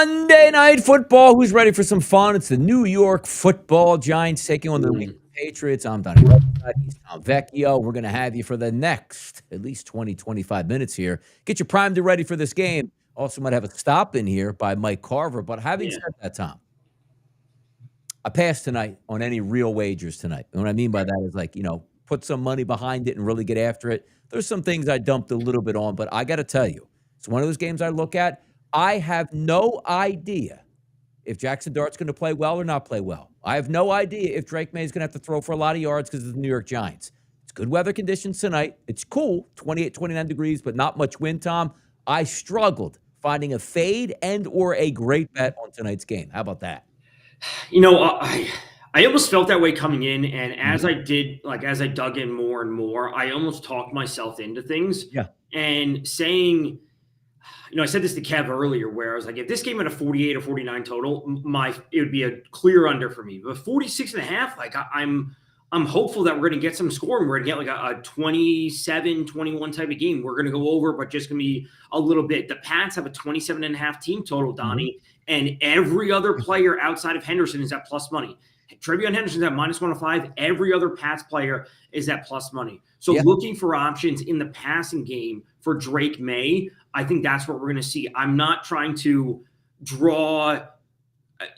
Monday Night Football. Who's ready for some fun? It's the New York Football Giants taking on the England Patriots. I'm Donnie Robinson. He's Tom Vecchio. We're going to have you for the next at least 20, 25 minutes here. Get you primed and ready for this game. Also might have a stop in here by Mike Carver. But having said that, Tom, I passed tonight on any real wagers tonight. And what I mean by that is like, put some money behind it and really get after it. There's some things I dumped a little bit on, but I got to tell you, it's one of those games I look at. I have no idea if Jaxson Dart's going to play well or not play well. I have no idea if Drake Maye is going to have to throw for a lot of yards because of the New York Giants. It's good weather conditions tonight. It's cool, 28, 29 degrees, but not much wind, Tom. I struggled finding a fade and or a great bet on tonight's game. How about that? I almost felt that way coming in, and as I dug in more and more, I almost talked myself into things. Yeah. And saying, I said this to Kev earlier, where I was like, if this game had a 48 or 49 total, it would be a clear under for me. But 46.5, like I'm hopeful that we're going to get some scoring. We're going to get like a 27, 21 type of game. We're going to go over, but just going to be a little bit. The Pats have a 27.5 team total, Donnie, and every other player outside of Henderson is at plus money. Trevion Henderson's at -105. Every other Pats player is at plus money. So looking for options in the passing game for Drake Maye, I think that's what we're going to see. I'm not trying to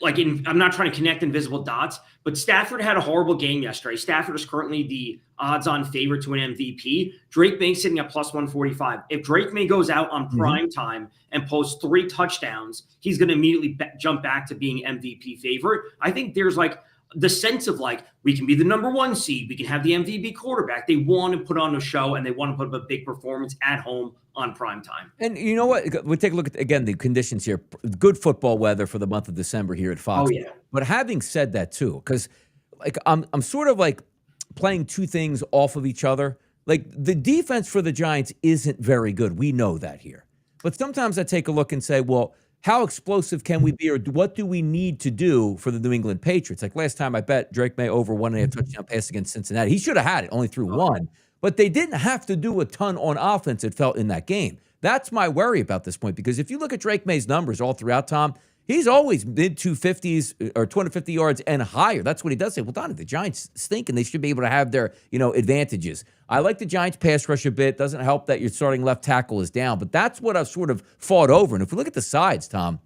I'm not trying to connect invisible dots, but Stafford had a horrible game yesterday. Stafford is currently the odds-on favorite to an MVP. Drake Maye sitting at +145. If Drake Maye goes out on prime time and posts 3 touchdowns, he's going to immediately jump back to being MVP favorite. I think there's the sense of we can be the number 1 seed. We can have the MVP quarterback. They want to put on a show and they want to put up a big performance at home on prime time. And you know what? We'll take a look at, again, the conditions here. Good football weather for the month of December here at Fox. Oh, yeah. But having said that, too, because I'm sort of playing two things off of each other. The defense for the Giants isn't very good. We know that here. But sometimes I take a look and say, well, how explosive can we be, or what do we need to do for the New England Patriots? Last time I bet Drake Maye over 1.5 touchdown pass against Cincinnati. He should have had it, only threw 1. But they didn't have to do a ton on offense, it felt, in that game. That's my worry about this point, because if you look at Drake Maye's numbers all throughout, Tom, he's always mid-250s or 250 yards and higher. That's what he does say. Well, Donnie, the Giants stink, and they should be able to have their, advantages. I like the Giants pass rush a bit. Doesn't help that your starting left tackle is down, but that's what I've sort of fought over. And if we look at the sides, Tom,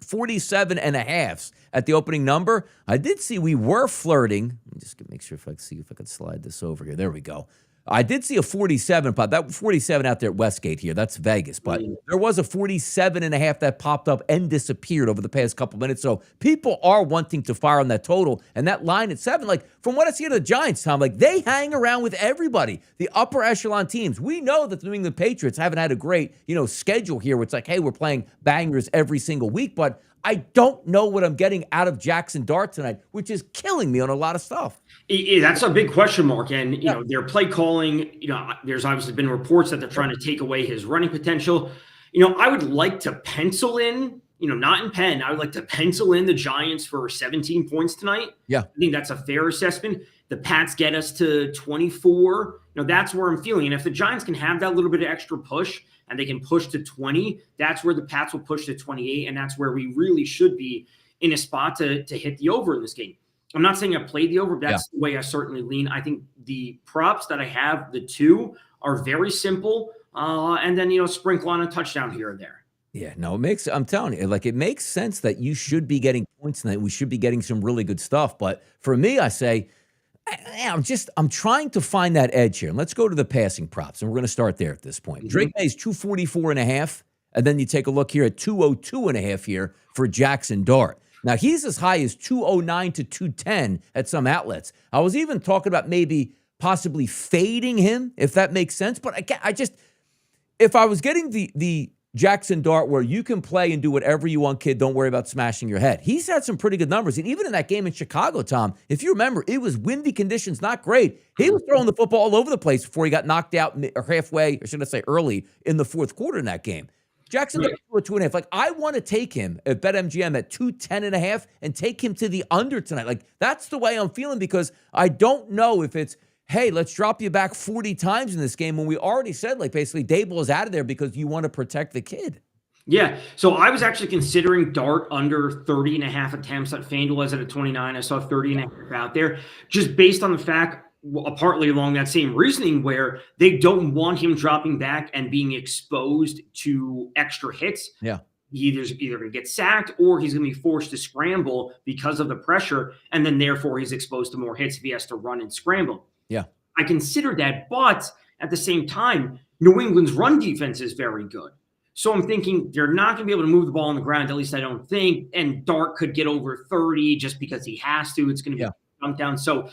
47.5 at the opening number. I did see we were flirting. Let me just make sure if I can slide this over here. There we go. I did see a 47, but that 47 out there at Westgate here. That's Vegas. But there was a 47.5 that popped up and disappeared over the past couple minutes. So people are wanting to fire on that total. And that line at 7, from what I see of the Giants, Tom, they hang around with everybody. The upper echelon teams. We know that the New England Patriots haven't had a great, schedule here where it's hey, we're playing bangers every single week. But I don't know what I'm getting out of Jaxson Dart tonight, which is killing me on a lot of stuff. That's a big question mark. And, their play calling, there's obviously been reports that they're trying to take away his running potential. I would like to pencil in, not in pen, I would like to pencil in the Giants for 17 points tonight. Yeah. I think that's a fair assessment. The Pats get us to 24. That's where I'm feeling. And if the Giants can have that little bit of extra push, and they can push to 20, that's where the Pats will push to 28, and that's where we really should be in a spot to hit the over in this game. I'm not saying I played the over, but that's the way I certainly lean. I think the props that I have, the 2, are very simple, and then, sprinkle on a touchdown here or there. Yeah, no, I'm telling you, it makes sense that you should be getting points tonight. We should be getting some really good stuff. But for me, I say, I'm trying to find that edge here. And let's go to the passing props, and we're going to start there at this point. Drake Maye's 244.5, and then you take a look here at 202.5 here for Jaxson Dart. Now, he's as high as 209 to 210 at some outlets. I was even talking about maybe possibly fading him, if that makes sense. But if I was getting the Jaxson Dart where you can play and do whatever you want, kid, don't worry about smashing your head. He's had some pretty good numbers. And even in that game in Chicago, Tom, if you remember, it was windy conditions, not great. He was throwing the football all over the place before he got knocked out halfway, or should I say early, in the fourth quarter in that game. Jaxson Dart at 2.5. I want to take him at BetMGM at 210.5 and take him to the under tonight. That's the way I'm feeling, because I don't know if it's, hey, let's drop you back 40 times in this game when we already said, basically, Dable is out of there because you want to protect the kid. Yeah. So I was actually considering Dart under 30 and a half attempts at FanDuel as at a 29. I saw 30 and a half out there just based on the fact, partly along that same reasoning, where they don't want him dropping back and being exposed to extra hits. Yeah. He's either going to get sacked or he's going to be forced to scramble because of the pressure. And then therefore he's exposed to more hits if he has to run and scramble. Yeah. I considered that. But at the same time, New England's run defense is very good. So I'm thinking they're not going to be able to move the ball on the ground, at least I don't think. And Dart could get over 30 just because he has to. It's going to be a jump down. So,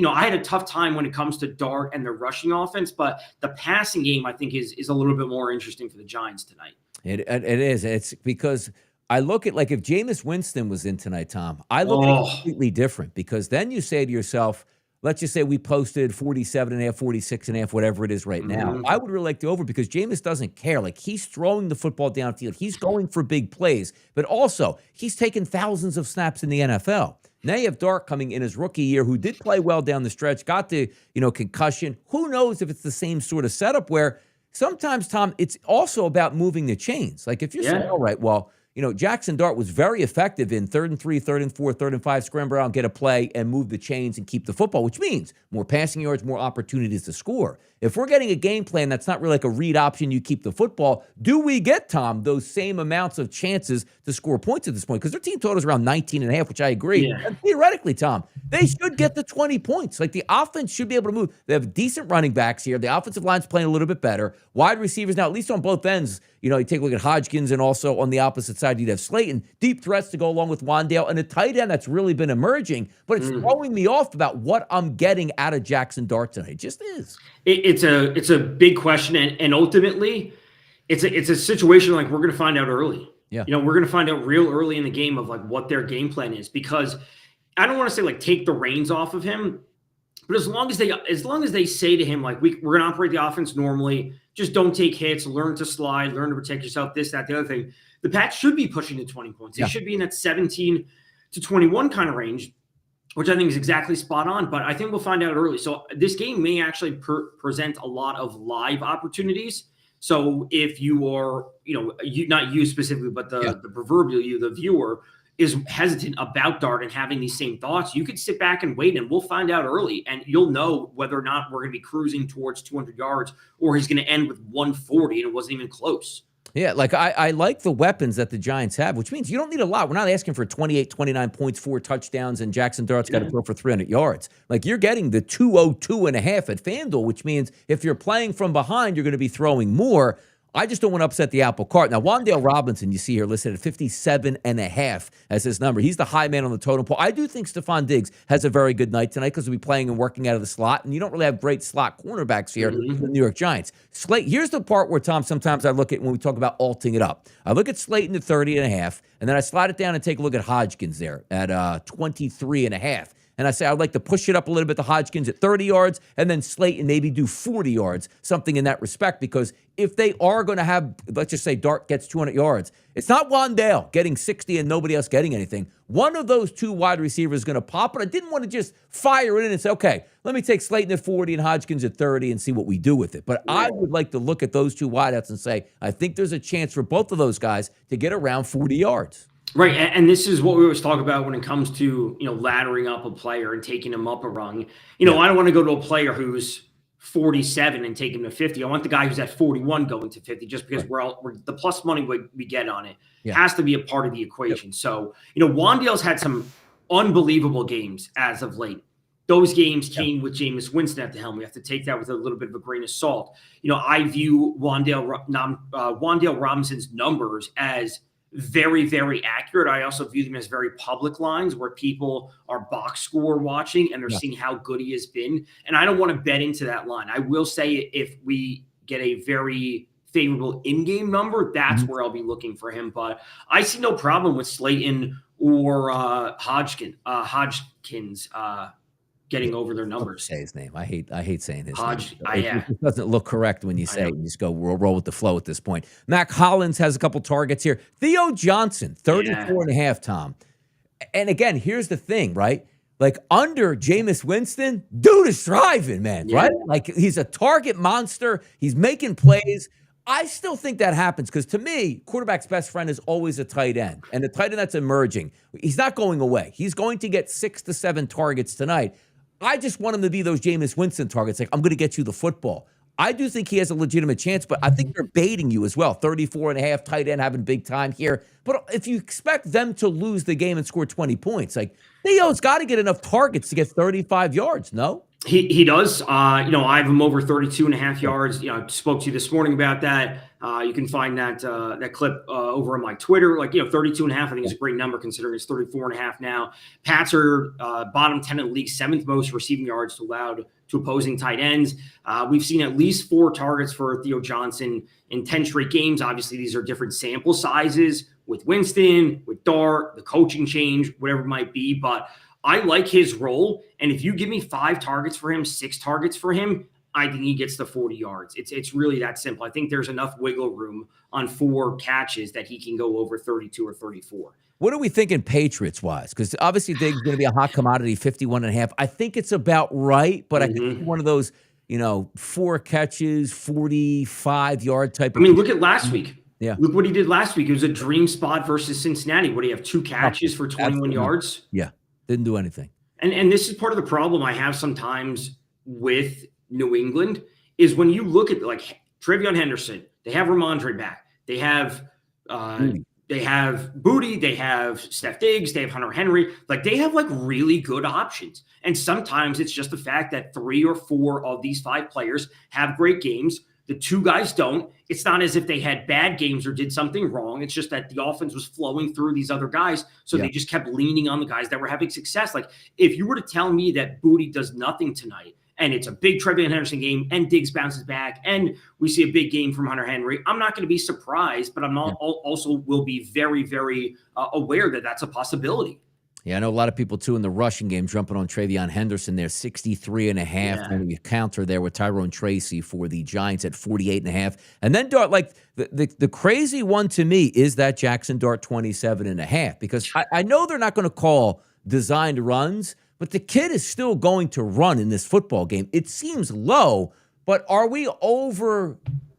I had a tough time when it comes to Dart and the rushing offense, but the passing game, I think, is a little bit more interesting for the Giants tonight. It is. It's because I look at, like, if Jameis Winston was in tonight, Tom, I look at it completely different, because then you say to yourself, let's just say we posted 47.5, 46.5, whatever it is right now. I would really like the over, because Jameis doesn't care. Like, he's throwing the football downfield. He's going for big plays, but also he's taken thousands of snaps in the NFL. Now you have Dart coming in his rookie year, who did play well down the stretch, got the, concussion. Who knows if it's the same sort of setup where sometimes, Tom, it's also about moving the chains. Like, if you're saying, all right, well, Jaxson Dart was very effective in 3rd and 3, 3rd and 4, 3rd and 5, scramble around, get a play, and move the chains and keep the football, which means more passing yards, more opportunities to score. If we're getting a game plan that's not really like a read option, you keep the football, do we get, Tom, those same amounts of chances to score points at this point? Because their team total is around 19.5, which I agree. Yeah. And theoretically, Tom, they should get the 20 points. Like, the offense should be able to move. They have decent running backs here. The offensive line's playing a little bit better. Wide receivers now, at least on both ends, you take a look at Hodgkins, and also on the opposite side, you'd have Slayton. Deep threats to go along with Wandale, and a tight end that's really been emerging, but it's throwing me off about what I'm getting out of Jaxson Dart tonight. It just is. It's a big question, and ultimately, it's a situation like we're going to find out early. Yeah. We're going to find out real early in the game of like what their game plan is, because I don't want to say like take the reins off of him, but as long as they say to him, like, we're going to operate the offense normally, just don't take hits, learn to slide, learn to protect yourself, this, that, the other thing. The Pats should be pushing to 20 points. They should be in that 17 to 21 kind of range, which I think is exactly spot on. But I think we'll find out early. So this game may actually present a lot of live opportunities. So if you are, not you specifically, but the proverbial you, the viewer, is hesitant about Dart and having these same thoughts, you could sit back and wait, and we'll find out early, and you'll know whether or not we're going to be cruising towards 200 yards or he's going to end with 140 and it wasn't even close. Yeah, like I like the weapons that the Giants have, which means you don't need a lot. We're not asking for 28, 29 points, 4 touchdowns, and Jaxson Dart's got to throw for 300 yards. Like, you're getting the 202.5 at FanDuel, which means if you're playing from behind, you're going to be throwing more. I just don't want to upset the apple cart. Now, Wandale Robinson, you see here listed at 57.5 as his number. He's the high man on the totem pole. I do think Stephon Diggs has a very good night tonight because he'll be playing and working out of the slot, and you don't really have great slot cornerbacks here for the New York Giants. Here's the part where, Tom, sometimes I look at when we talk about alting it up. I look at Slayton at 30.5, and then I slide it down and take a look at Hodgkins there at 23.5. And I say I'd like to push it up a little bit to Hodgkins at 30 yards, and then Slayton maybe do 40 yards, something in that respect. Because if they are going to have, let's just say Dart gets 200 yards, it's not Wandale getting 60 and nobody else getting anything. One of those two wide receivers is going to pop, but I didn't want to just fire it in and say, okay, let me take Slayton at 40 and Hodgkins at 30 and see what we do with it. But I would like to look at those two wideouts and say, I think there's a chance for both of those guys to get around 40 yards. Right, and this is what we always talk about when it comes to, laddering up a player and taking him up a rung. I don't want to go to a player who's 47 and take him to 50. I want the guy who's at 41 going to 50, just because we're the plus money we get on it has to be a part of the equation. So, Wandale's had some unbelievable games as of late. Those games came with Jameis Winston at the helm. We have to take that with a little bit of a grain of salt. I view Wandale Robinson's numbers as very, very accurate. I also view them as very public lines where people are box score watching and they're seeing how good he has been. And I don't want to bet into that line. I will say if we get a very favorable in-game number, that's where I'll be looking for him. But I see no problem with Slayton or Hodgkins getting over their numbers. Say his name. I hate saying his name. It doesn't look correct when you say it. You just go roll with the flow at this point. Mac Hollins has a couple targets here. Theo Johnson, 34.5, Tom. And again, here's the thing, right? Like, under Jameis Winston, dude is thriving, man, right? Like, he's a target monster. He's making plays. I still think that happens because to me, quarterback's best friend is always a tight end. And the tight end that's emerging, he's not going away. He's going to get 6 to 7 targets tonight. I just want him to be those Jameis Winston targets. Like, I'm going to get you the football. I do think he has a legitimate chance, but I think they're baiting you as well. 34.5 tight end having big time here. But if you expect them to lose the game and score 20 points, like Theo's got to get enough targets to get 35 yards, no? He does. I have him over 32.5 yards. I spoke to you this morning about that. You can find that clip over on my Twitter. 32.5, I think is a great number considering it's 34.5 now. Pats are bottom 10 in the league, 7th most receiving yards allowed to opposing tight ends. We've seen at least 4 targets for Theo Johnson in 10 straight games. Obviously, these are different sample sizes with Winston, with Dart, the coaching change, whatever it might be. But I like his role, and if you give me 5 targets for him, 6 targets for him, I think he gets the 40 yards. It's really that simple. I think there's enough wiggle room on 4 catches that he can go over 32 or 34. What are we thinking Patriots-wise? Because obviously they're going to be a hot commodity, 51.5. I think it's about right, but I think it's one of those, 4 catches, 45-yard type of. Look at last week. Yeah. Look what he did last week. It was a dream spot versus Cincinnati. What do you have, 2 catches for 21 yards? Yeah. Didn't do anything. And this is part of the problem I have sometimes with New England is when you look at Travion Henderson, they have Ramondre back. They have Booty, they have Steph Diggs, they have Hunter Henry. They have really good options. And sometimes it's just the fact that 3 or 4 of these 5 players have great games. The 2 guys don't. It's not as if they had bad games or did something wrong. It's just that the offense was flowing through these other guys. So they just kept leaning on the guys that were having success. If you were to tell me that Booty does nothing tonight and it's a big Travion Henderson game and Diggs bounces back and we see a big game from Hunter Henry, I'm not going to be surprised, but I'm not also will be very, very aware that that's a possibility. Yeah, I know a lot of people, too, in the rushing game jumping on Travion Henderson there, 63.5. And you counter there with Tyrone Tracy for the Giants at 48.5. And then Dart, the crazy one to me is that Jaxson Dart 27.5, because I know they're not going to call designed runs, but the kid is still going to run in this football game. It seems low, but are we over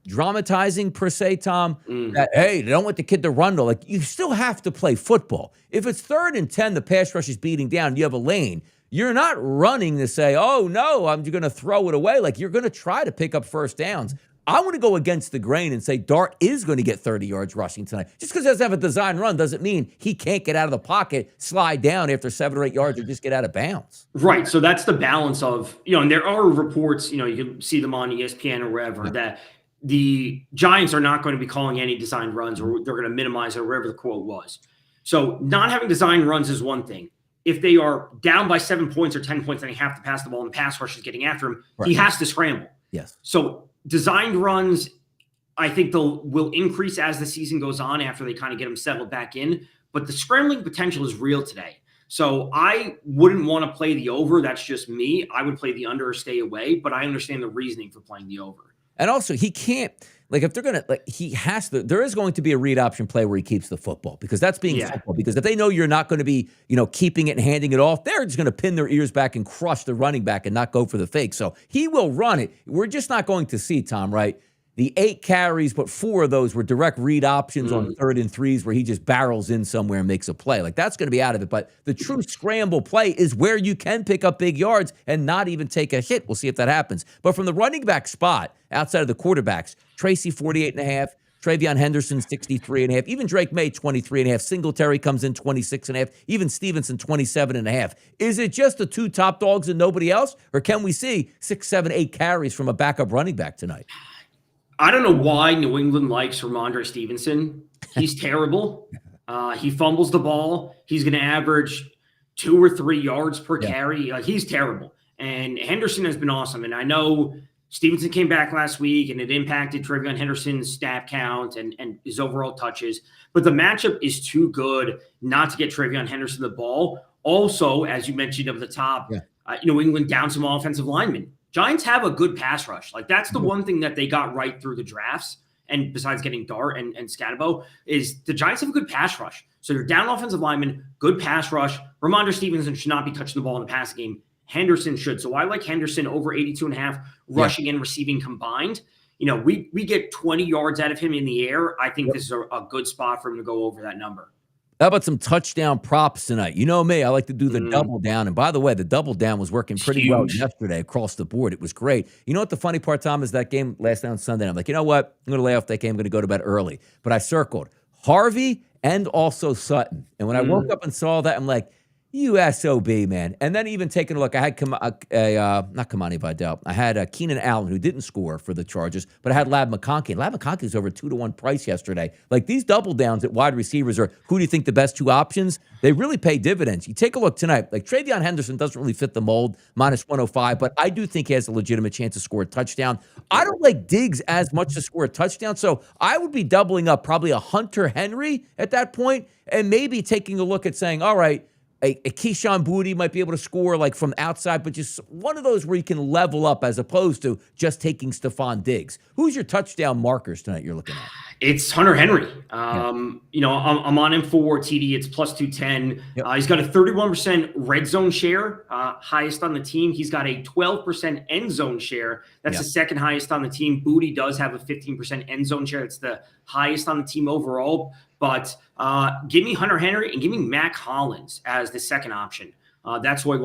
dramatizing per se, Tom, that, hey, they don't want the kid to run though. You still have to play football. If it's 3rd and 10, the pass rush is beating down, you have a lane, you're not running to say, oh, no, I'm going to throw it away. You're going to try to pick up first downs. I want to go against the grain and say Dart is going to get 30 yards rushing tonight. Just because he doesn't have a design run doesn't mean he can't get out of the pocket, slide down after 7 or 8 yards, or just get out of bounds. Right. So that's the balance of, and there are reports, you can see them on ESPN or wherever, that the Giants are not going to be calling any designed runs, or they're going to minimize it, or whatever the quote was. So not having designed runs is one thing. If they are down by 7 points or 10 points and they have to pass the ball and the pass rush is getting after him, he has to scramble. Yes. So designed runs, I think will increase as the season goes on after they kind of get them settled back in. But the scrambling potential is real today. So I wouldn't want to play the over. That's just me. I would play the under or stay away, but I understand the reasoning for playing the over. And also, he can't, if they're going to, he has to, there is going to be a read option play where he keeps the football, because that's being football. Because if they know you're not going to be, keeping it and handing it off, they're just going to pin their ears back and crush the running back and not go for the fake. So he will run it. We're just not going to see, Tom, right? The 8 carries, but 4 of those were direct read options on 3rd and 3s where he just barrels in somewhere and makes a play. That's going to be out of it. But the true scramble play is where you can pick up big yards and not even take a hit. We'll see if that happens. But from the running back spot, outside of the quarterbacks, Tracy 48.5, Travion Henderson 63.5, even Drake Maye 23.5, Singletary comes in 26.5, even Stevenson 27.5. Is it just the 2 top dogs and nobody else? Or can we see 6, 7, 8 carries from a backup running back tonight? I don't know why New England likes Ramondre Stevenson. He's terrible. He fumbles the ball. He's going to average 2 or 3 yards per carry. He's terrible. And Henderson has been awesome. And I know Stevenson came back last week, and it impacted Travion Henderson's snap count and his overall touches. But the matchup is too good not to get Travion Henderson the ball. Also, as you mentioned up at the top, New England down some offensive linemen. Giants have a good pass rush. That's the one thing that they got right through the drafts. And besides getting Dart and Scatabo, is the Giants have a good pass rush. So you're down offensive lineman, good pass rush. Ramondre Stevenson should not be touching the ball in the passing game. Henderson should. So I like Henderson over 82.5 rushing and receiving combined. we get 20 yards out of him in the air. I think this is a good spot for him to go over that number. How about some touchdown props tonight? You know me, I like to do the double down. And by the way, the double down was working pretty well yesterday across the board. It was great. You know what the funny part, Tom, is that game last night on Sunday. I'm like, you know what? I'm going to lay off that game. I'm going to go to bed early. But I circled Harvey and also Sutton. And when I woke up and saw that, I'm like, you SOB, man. And then even taking a look, I had not Kamani Vidal. I had Keenan Allen, who didn't score for the Chargers, but I had Lab McConkey. Lab McConkey was over 2-to-1 price yesterday. Like, these double downs at wide receivers are, who do you think the best two options? They really pay dividends. You take a look tonight. Like, Travion Henderson doesn't really fit the mold, minus 105, but I do think he has a legitimate chance to score a touchdown. I don't like Diggs as much to score a touchdown, so I would be doubling up probably a Hunter Henry at that point, and maybe taking a look at saying, all right, a Keyshawn Boutte might be able to score like from outside, but just one of those where you can level up as opposed to just taking Stephon Diggs. Who's your touchdown markers tonight you're looking at? It's Hunter Henry. I'm on him for TD. It's plus 210. Yep. He's got a 31% red zone share, highest on the team. He's got a 12% end zone share. That's the second highest on the team. Boutte does have a 15% end zone share. It's the highest on the team overall. But give me Hunter Henry and give me Mac Hollins as the second option. That's what,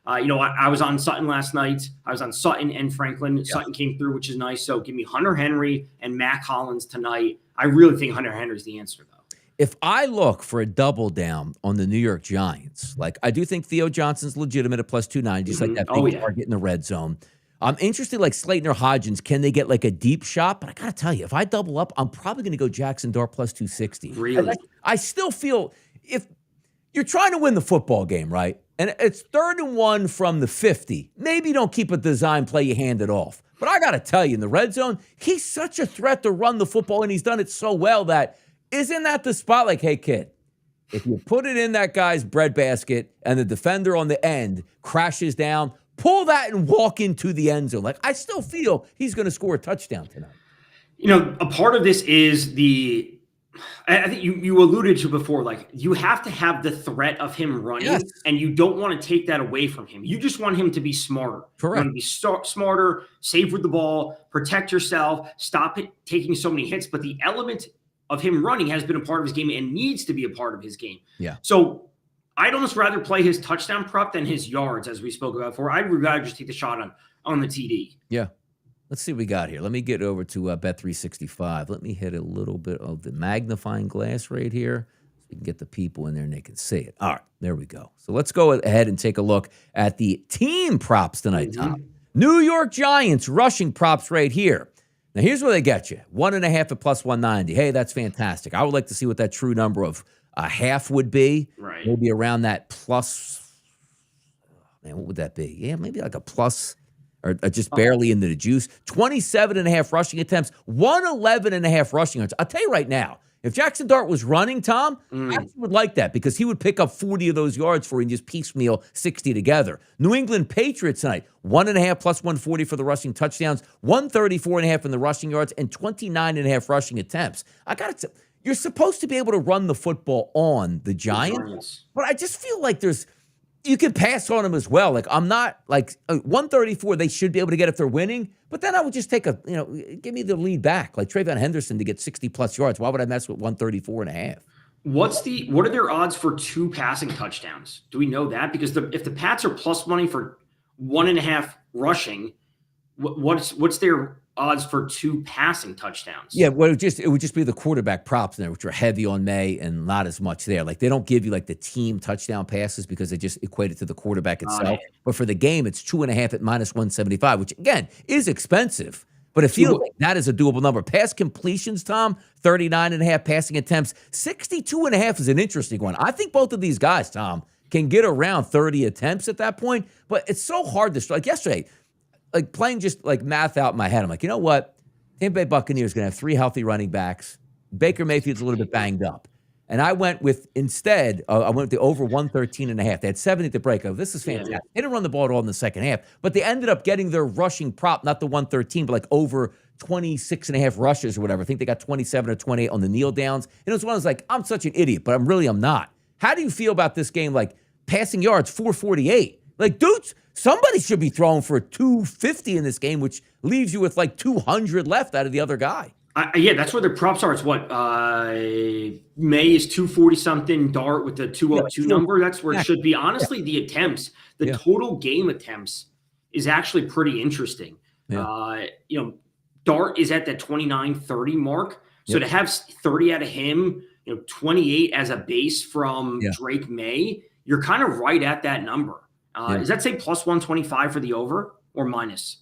I was on Sutton last night. I was on Sutton and Franklin. Yeah. Sutton came through, which is nice. So give me Hunter Henry and Mac Hollins tonight. I really think Hunter Henry is the answer, though. If I look for a double down on the New York Giants, like I do think Theo Johnson's legitimate at plus 290, just like that big target in the red zone. I'm interested, like Slayton or Hodgins, can they get like a deep shot? But I got to tell you, if I double up, I'm probably going to go Jaxson Dart plus 260. Really? I still feel if you're trying to win the football game, right? And it's 3rd and 1 from the 50. Maybe don't keep a design play, you hand it off. But I got to tell you, in the red zone, he's such a threat to run the football, and he's done it so well that isn't that the spot like, hey, kid, if you put it in that guy's breadbasket and the defender on the end crashes down, pull that and walk into the end zone. Like, I still feel he's going to score a touchdown tonight. A part of this is I think you alluded to before, like you have to have the threat of him running, and you don't want to take that away from him. You just want him to be smarter. Correct. You want to be smarter, save with the ball, protect yourself, stop it taking so many hits. But the element of him running has been a part of his game and needs to be a part of his game. Yeah. So I'd almost rather play his touchdown prop than his yards, as we spoke about before. I'd rather just take the shot on the TD. Yeah. Let's see what we got here. Let me get over to Bet365. Let me hit a little bit of the magnifying glass right here so we can get the people in there and they can see it. All right, there we go. So let's go ahead and take a look at the team props tonight, Tom. New York Giants rushing props right here. Now, here's where they get you. 1.5 at plus 190. Hey, that's fantastic. I would like to see what that true number of a half would be. Right. Maybe around that plus, man, what would that be? Yeah, maybe like a plus or just barely into the juice. 27.5 rushing attempts, 111.5 rushing yards. I'll tell you right now, if Jaxson Dart was running, Tom, I actually would like that because he would pick up 40 of those yards for you and just piecemeal 60 together. New England Patriots tonight, 1.5 plus 140 for the rushing touchdowns, 134.5 in the rushing yards, and 29.5 rushing attempts. I got to. You're supposed to be able to run the football on the Giants, but I just feel like you can pass on them as well. Like, I'm not like 134, they should be able to get if they're winning, but then I would just take give me the lead back, like Travion Henderson to get 60 plus yards. Why would I mess with 134.5? What are their odds for 2 passing touchdowns? Do we know that? Because if the Pats are plus money for 1.5 rushing, what's their odds for 2 passing touchdowns? Yeah, well, it would just be the quarterback props in there, which are heavy on May and not as much there. Like, they don't give you like the team touchdown passes because they just equate it to the quarterback itself. But for the game, it's 2.5 at minus 175, which again is expensive. But it feels like that is a doable number. Pass completions, Tom, 39.5 passing attempts. 62.5 is an interesting one. I think both of these guys, Tom, can get around 30 attempts at that point. But it's so hard to strike. Like yesterday, like playing just like math out in my head, I'm like, you know what? Tampa Bay Buccaneers going to have 3 healthy running backs. Baker Mayfield's a little bit banged up. And I went with, instead, I went with the over 113.5. They had 70 at the break. This is fantastic. They didn't run the ball at all in the second half, but they ended up getting their rushing prop, not the 113, but like over 26.5 rushes or whatever. I think they got 27 or 28 on the kneel downs. And it was one of those like, I'm such an idiot, but I'm not. How do you feel about this game? Like, passing yards, 448. Like, dudes, somebody should be throwing for 250 in this game, which leaves you with like 200 left out of the other guy. Yeah, that's where the props are. It's what May is 240 something, Dart with the 202 number. That's where it should be. Honestly, the attempts, the total game attempts is actually pretty interesting. Dart is at that 29-30 mark. So to have 30 out of him, 28 as a base from Drake Maye, you're kind of right at that number. Does that say plus 125 for the over or minus?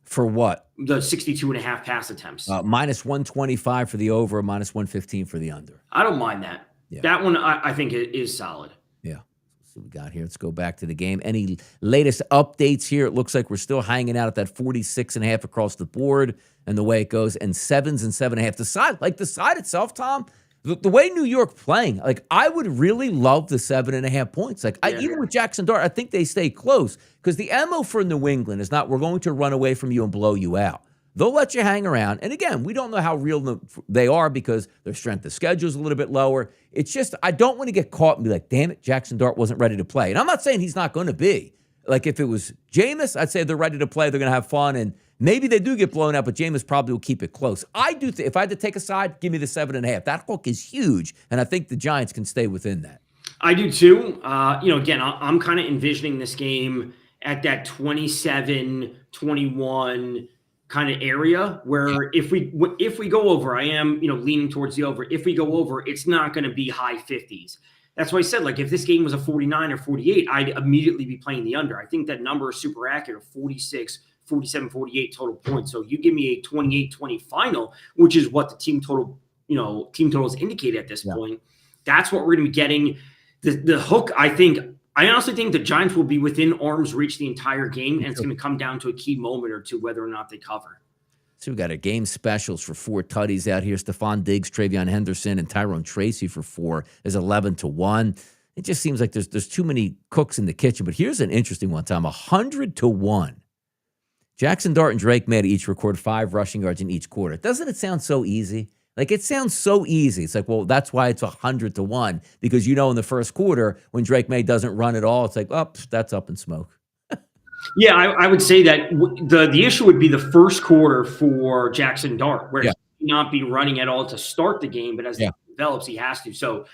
For what? The 62.5 pass attempts. Minus 125 for the over, minus 115 for the under. I don't mind that. Yeah. That one I think is solid. Yeah. Let's see what we got here. Let's go back to the game. Any latest updates here? It looks like we're still hanging out at that 46.5 across the board and the way it goes, and 7s and 7.5. The side itself, Tom, the way New York playing, like, I would really love the 7.5 points. Like, even with Jaxson Dart, I think they stay close because the MO for New England is not, we're going to run away from you and blow you out. They'll let you hang around. And again, we don't know how real they are because their strength of schedule is a little bit lower. It's just, I don't want to get caught and be like, damn it, Jaxson Dart wasn't ready to play. And I'm not saying he's not going to be. Like, if it was Jameis, I'd say they're ready to play. They're going to have fun. And maybe they do get blown out, but Jameis probably will keep it close. I do if I had to take a side, give me the 7.5. That hook is huge, and I think the Giants can stay within that. I do too. Again, I'm kind of envisioning this game at that 27-21 kind of area where if we go over, I am leaning towards the over. If we go over, it's not going to be high 50s. That's why I said, like, if this game was a 49 or 48, I'd immediately be playing the under. I think that number is super accurate, 46, 47, 48 total points. So you give me a 28-20 final, which is what the team totals indicate at this point. That's what we're going to be getting. The hook, I honestly think the Giants will be within arm's reach the entire game, and it's going to come down to a key moment or two whether or not they cover. So we got our game specials for 4 tutties out here. Stephon Diggs, Travion Henderson, and Tyrone Tracy for 4 is 11-1. It just seems like there's too many cooks in the kitchen. But here's an interesting one, Tom. 100-1. Jaxson Dart and Drake Maye each record 5 rushing yards in each quarter. Doesn't it sound so easy? Like, it sounds so easy. It's like, well, that's why it's 100-1, because in the first quarter when Drake Maye doesn't run at all, it's like, oh, that's up in smoke. Yeah, I would say that the issue would be the first quarter for Jaxson Dart, where he may not be running at all to start the game, but as it develops, he has to. So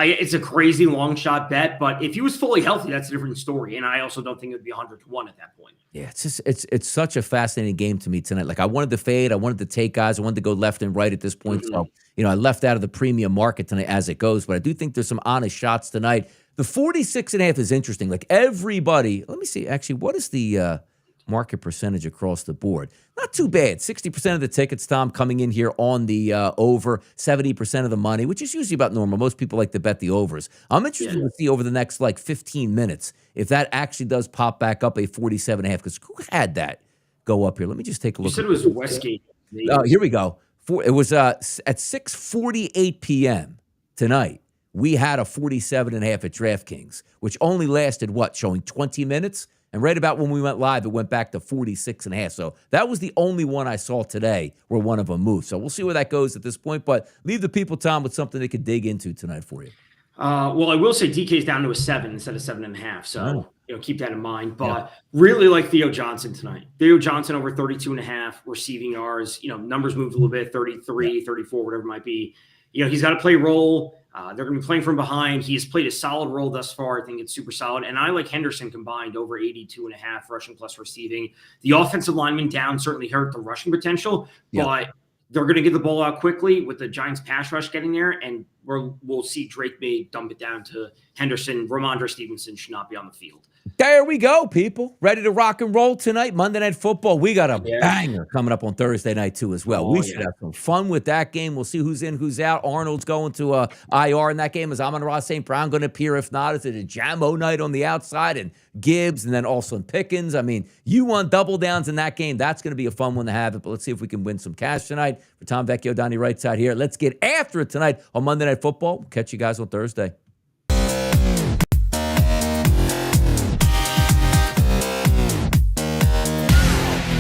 it's a crazy long shot bet, but if he was fully healthy, that's a different story. And I also don't think it would be 100-1 at that point. Yeah, it's such a fascinating game to me tonight. Like, I wanted to fade, I wanted to take guys, I wanted to go left and right at this point. So, I left out of the premium market tonight as it goes, but I do think there's some honest shots tonight. The 46.5 is interesting. Like, everybody, let me see, actually, what is the market percentage across the board? Not too bad. 60% of the tickets, Tom, coming in here on the over, 70% of the money, which is usually about normal. Most people like to bet the overs. I'm interested to see over the next, 15 minutes if that actually does pop back up a 47.5, because who had that go up here? Let me just take a look. You said it was Westgate. Here we go. It was at 6:48 p.m. tonight. We had a 47.5 at DraftKings, which only lasted, showing 20 minutes? And right about when we went live, it went back to 46.5. So that was the only one I saw today where one of them moved. So we'll see where that goes at this point. But leave the people, Tom, with something they could dig into tonight for you. Well, I will say DK's down to a 7 instead of 7.5. So keep that in mind. But really like Theo Johnson tonight. Theo Johnson over 32.5 receiving yards. Numbers moved a little bit, 33, 34, whatever it might be. He's got to play role. They're going to be playing from behind. He has played a solid role thus far. I think it's super solid. And I like Henderson combined over 82.5 rushing plus receiving. The offensive lineman down certainly hurt the rushing potential, but they're going to get the ball out quickly with the Giants pass rush getting there. And we'll see Drake Maye dump it down to Henderson. Ramondre Stevenson should not be on the field. There we go, people. Ready to rock and roll tonight, Monday Night Football. We got a banger coming up on Thursday night, too, as well. We should have some fun with that game. We'll see who's in, who's out. Arnold's going to IR in that game. Is Amon-Ra St. Brown going to appear? If not, is it a Jamo night on the outside? And Gibbs, and then also Pickens. I mean, you want double downs in that game. That's going to be a fun one to have it. But let's see if we can win some cash tonight. For Tom Vecchio, Donnie Right Side here. Let's get after it tonight on Monday Night Football. We'll catch you guys on Thursday.